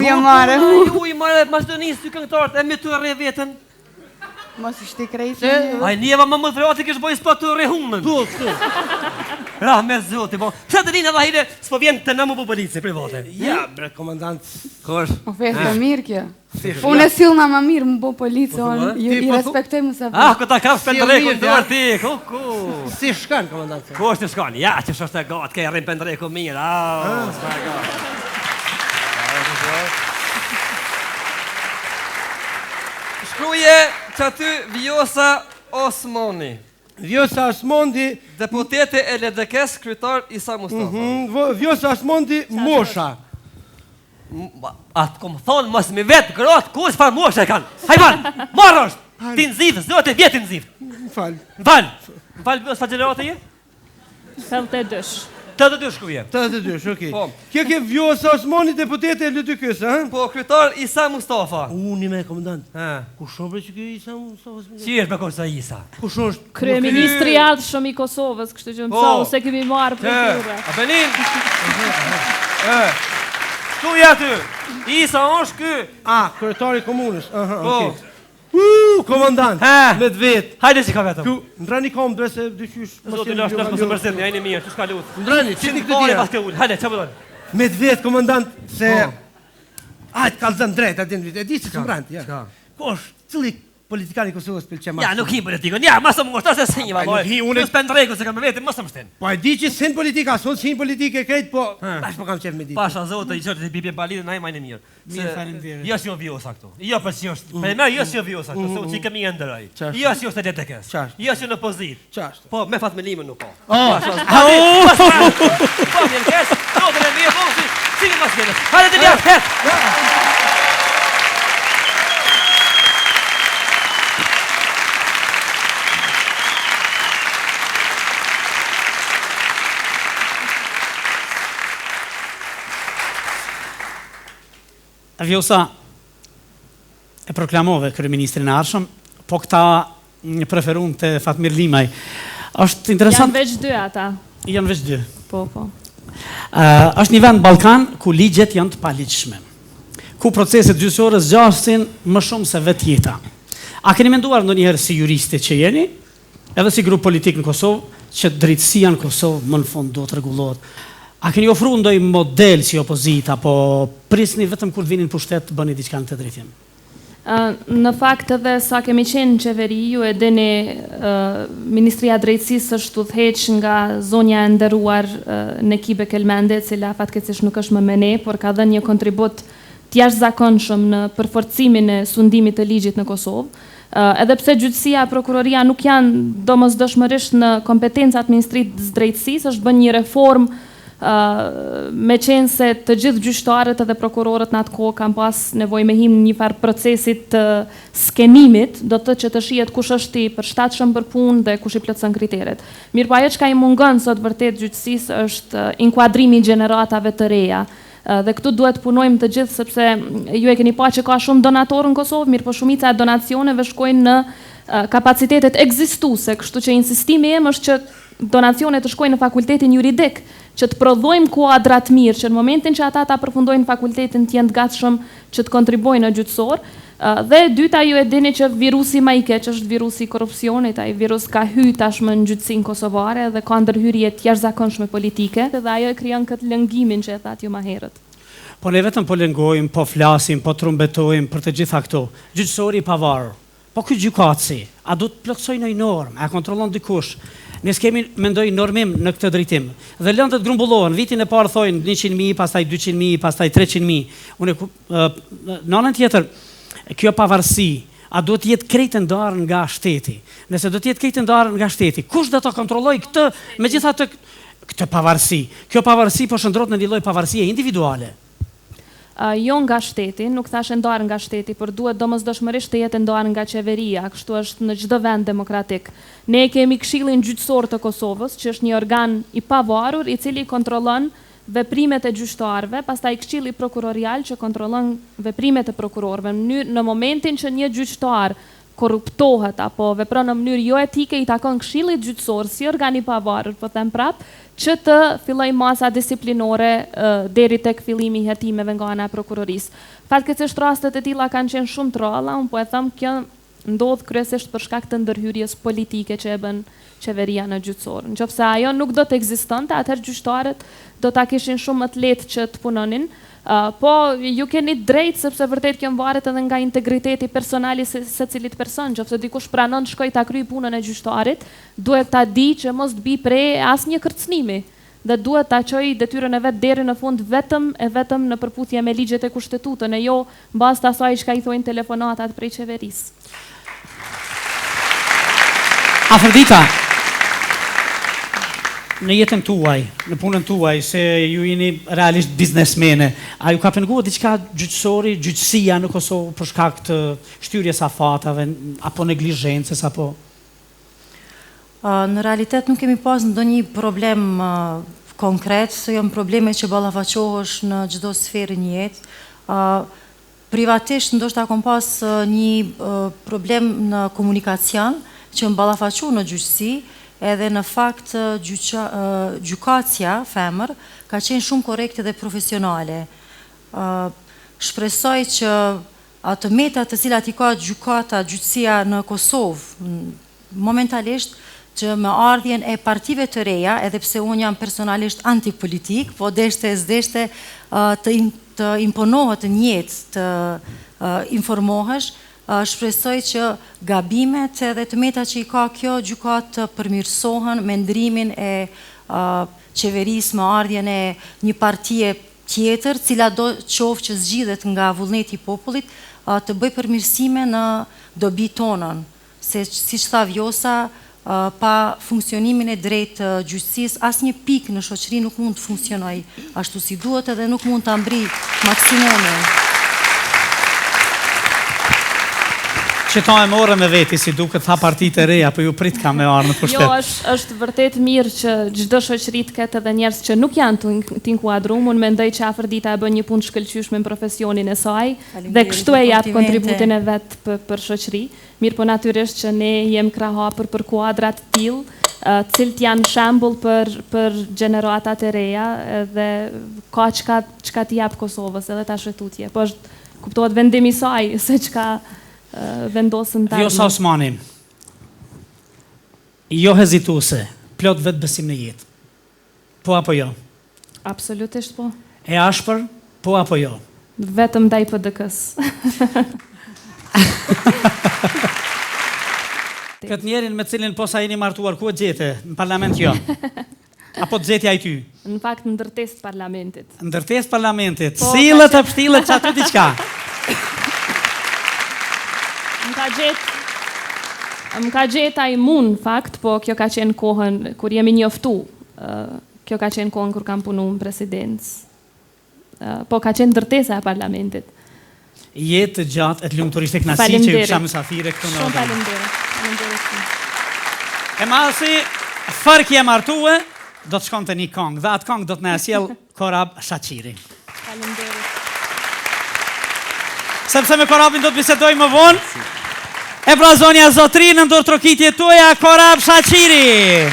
jo mare. Uj, mare, mas të njësë ty këngëtarët, e me të re vetën. Mos i shti krejtë. Aj, njeva më frati kësh bojë s'pa të re humën. Ra, me zoti, po. Pse të rinë edhe hajde, s'po vjen të në më po polici, private. Ja, bre, komandant. Kosh? O feshtë mirë kjo. Unë e silna më mirë, më bo polici, i respektoj më sa Ah, këta ka pëndreku të vërti, ku. Si shkan, komandant? Ku është të shkani? Ja, që është e gatë, ke rrim pëndreku mirë, s'ka e gatë. Shkruje që aty Vjosa Osmani. Vjosa Osmani, deputete e LDK-s, kryetar Isa Mustafa. Vjosa Osmani, mosha. Atë kom thonë, mos mi vetë, gratë, ku s'far mosha e kanë. Hajman, marrë është, ti në zivë, s'do të vjetë në zivë. Më falë. Më falë, s'fa gjenerate je? 82. 82 shkruje. 82, okej. Kjo ke Vjosa Osmani, deputete e LDK-s, ha? Po, kryetar Isa Mustafa. Unë me komandant. Kush është që kjo Isa Mustafa? Si është me kosa Isa? Kush është? Kryeministri i ardhshëm i Kosovës, kështu që mësau se kemi marrë për tyre. A benin? Shkruja aty. Isa është ky. Kryetari komunës. Po. Komandant, me të vetë. Hajde si ka vetëm. Ndrani kom, bre se dyqysh. Zotë lash mos më mërzit, ajni mirë, çu ska lut. Ndrani, çiti këtë dia. Hajde, çfarë bën? Me të vetë, komandant, se ajt kallzon drejt atë vit. E di se çmbrant, ja. Kosh, cili politikani i Kosovës pëlqen më? Ja, nuk hi politikën. Ja, mos më ngoshtas se sinj vallë. Unë spendrego se kam me vetë, mos më shtin. Po e di që sin politika, son sin politike krejt, po tash po kam qef me ditë. Pasha zotë i çortë të bibje balidën, ai më në mirë. Mirë, faleminderit. Jo si Vjosa këtu. Jo po si është. Po më jo si Vjosa këtu, se uçi kemi ndëraj. Jo si është DTK-s. Jo si në pozitë. Ç'është? Po me fatmelimin nuk ka. Po mirë kes, sotën e mirë vosi. Si më pas vjen. Hajde të vjen. Vjosa e proklamove kryeministrin e ardhshëm, po këta preferuan te Fatmir Limaj. Është interesant. Janë veç dy ata. Janë veç dy. Po. Është një vend Ballkan ku ligjet janë të paligjshme. Ku proceset gjyqësore zgjasin më shumë se vetë jeta. A keni menduar ndonjëherë si juriste që jeni, edhe si grup politik në Kosovë, që drejtësia në Kosovë më në fund do të rregullohet? A keni ofru ndonjë model si opozita, apo prisni vetëm kur vinin pushtet bëni diçka në të drejtim? Në fakt edhe sa kemi qenë në qeveri, ju e dini Ministria e Drejtësisë është udhëheq nga zonja e nderuar Nekibe Kelmende, e cila fatkeqësisht nuk është më me ne, por ka dhënë një kontribut të jashtëzakonshëm në përforcimin e sundimit të ligjit në Kosovë. Edhe pse gjyqësia e prokuroria nuk janë domosdoshmërisht në kompetencat Ministrisë Drejtësisë, është bën një reformë me qenë se të gjithë gjyqtarët edhe prokurorët në atë kohë kanë pas nevojë me him një farë procesit të skenimit, do të thotë që të shihet kush është i përshtatshëm për punë dhe kush i plotson kriteret. Mirë, po ajo çka i mungon sot vërtet gjyqësisë është inkuadrimi i gjeneratave të reja. Dhe këtu duhet punojmë të gjithë, sepse ju e keni pa që ka shumë donatorë në Kosovë, mirë po shumica e donacioneve shkojnë në kapacitetet ekzistuese, kështu që insistimi im është që donacionet të shkojnë në fakultetin juridik, që të prodhojmë kuadrat mirë, që në momentin që ata ta përfundojnë fakultetin të jenë të gatshëm që të kontribojnë në gjyqësor. Dhe dyta, ju e dini që virusi më i keq është virusi i korrupsionit, ai virus ka hyrë tashmë në gjyqësinë kosovare dhe ka ndërhyrje të jashtëzakonshme politike, dhe ajo e krijon këtë lëngimin që e thatë ju më herët. Po ne vetëm po lëngojmë, po flasim, po trumbetojmë për të gjitha këto. Gjyqësori i pavarur. Po ky gjykatësi, a do të plotësojë një normë, a kontrollon dikush? Ne s'kemi mendoj normim në këtë drejtim. Dhe lëndët grumbullohen, vitin e parë thojnë 100.000, pastaj 200.000, pastaj 300.000. Në anën tjetër, kjo pavarësi, a do të jetë krejtë ndarë nga shteti? Nëse do të jetë krejtë ndarë nga shteti, kush do të kontrolloj këtë, megjithatë këtë pavarësi? Kjo pavarësi po shndrohet në një lloj pavarësie individuale. Jo nga shteti, nuk thash ndarë nga shteti, por duhet domosdoshmërisht të jetë ndarë nga qeveria, kështu është në çdo vend demokratik. Ne kemi Këshillin Gjyqësor të Kosovës, që është një organ i pavarur i cili kontrollon veprimet e gjyqtarëve, pastaj Këshilli Prokurorial që kontrollon veprimet e prokurorëve. Në momentin që një gjyqtar korruptohet apo vepron në mënyrë jo etike, i takon këshillit gjyqësor si organ i pavarur, po them prap, që të filloj masa disiplinore deri tek fillimi i hetimeve nga ana e prokurorisë. Fatkeqësisht rastet e tilla kanë qenë shumë të rralla, unë po e them kjo ndodh kryesisht për shkak të ndërhyrjes politike që e bën qeveria në gjyqësor. Nëse ajo nuk do të ekzistonte, atëherë gjyqtarët do ta kishin shumë më të lehtë që të punonin. Po ju keni drejt sepse vërtet kjo varet edhe nga integriteti personal i secilit person. Nëse dikush pranon të shkojë ta kryejë punën e gjyqtarit, duhet ta di që mos të bëj pre asnjë kërcënimi dhe duhet ta çojë detyrën e vet deri në fund vetëm në përputhje me ligjet e kushtetutën e jo mbas të asaj çka i thojnë telefonatat prej qeverisë. Afrodita, në jetën tuaj, në punën tuaj, se ju jeni realisht biznesmene, a ju ka penguar diçka gjyqësori, gjyqësia në Kosovë për shkak të shtyrjes afatave, apo neglizhencës, apo? Në realitet nuk kemi pas ndonjë problem konkret, se janë probleme që ballafaqohesh në çdo sferë në jetë. Privatisht ndoshta kam pas një problem në komunikacion që më ballafaqu në gjyqësi, edhe në fakt gjykatja femër ka qenë shumë korrekte dhe profesionale. Shpresoj që ato metat të cilat i ka gjyqësia në Kosovë momentalisht që me ardhjen e partive të reja, edhe pse unë jam personalisht antipolitik, po deshte të imponohet në jetë të informohesh, shpresoj që gabimet edhe të metat që i ka kjo gjykat të përmirësohen me ndrimin e qeverisë me ardhjen e një partie tjetër, cila do qoftë që zgjidhet nga vullneti i popullit, të bëj përmirësime në dobi tonën, se siç tha Vjosa, pa funksionimin e drejtë të gjyqësisë, asnjë pikë në shoqëri nuk mund të funksionojë ashtu si duhet edhe nuk mund ta mbri maksimumin. Që ta e more me veti, si duket tha partitë e reja, po ju prit ka me arë në pushtet. Jo, është vërtet mirë që çdo shoqëri të ketë edhe njerëz që nuk janë të inkuadruar. Unë mendoj që Afrodita e bën një punë shkëlqyeshme në profesionin e saj dhe kështu e jap kontributin e vet për shoqëri. Mirë, po natyrisht që ne jem krahapur për kuadra të tillë, cilët janë shembull për gjeneratat e reja dhe ka çka t'i jap Kosovës edhe ta shëtutje. Po është kuptohet vendimi i saj se çka vendosën tani. Vjosa Osmani, jo hezituese, plot vetë besim në jetë. Po apo jo? Absolutisht po. E ashpër, po apo jo? Vetëm ndaj PDK-s. Këtë njerin me cilin po sa jeni martuar, ku e gjete? Në parlament jo? Apo të gjetja i ty? Në fakt në ndërtesë parlamentit. Ndërtesë parlamentit. Sillet e pështillet që aty diçka. Më ka gjetë ai mund, fakt, po kjo ka qenë kohën kur jemi njoftu. Kjo ka qenë kohën kur kam punu në presidencë. Po ka qenë ndërtesa e parlamentit. Jetë gjatë e të lumturisht e knasi që ju kisha mysafire këtu në Shumë faleminderit. E masi, fërki e martue, do të shkonte një kongë, dhe atë kongë do të në sjell Korab Shaqiri. Faleminderit. Sepse me Korabin do të bisedoj më vonë, e pra zonja zotri në ndër trokitje tuaja, Korab Shaqiri.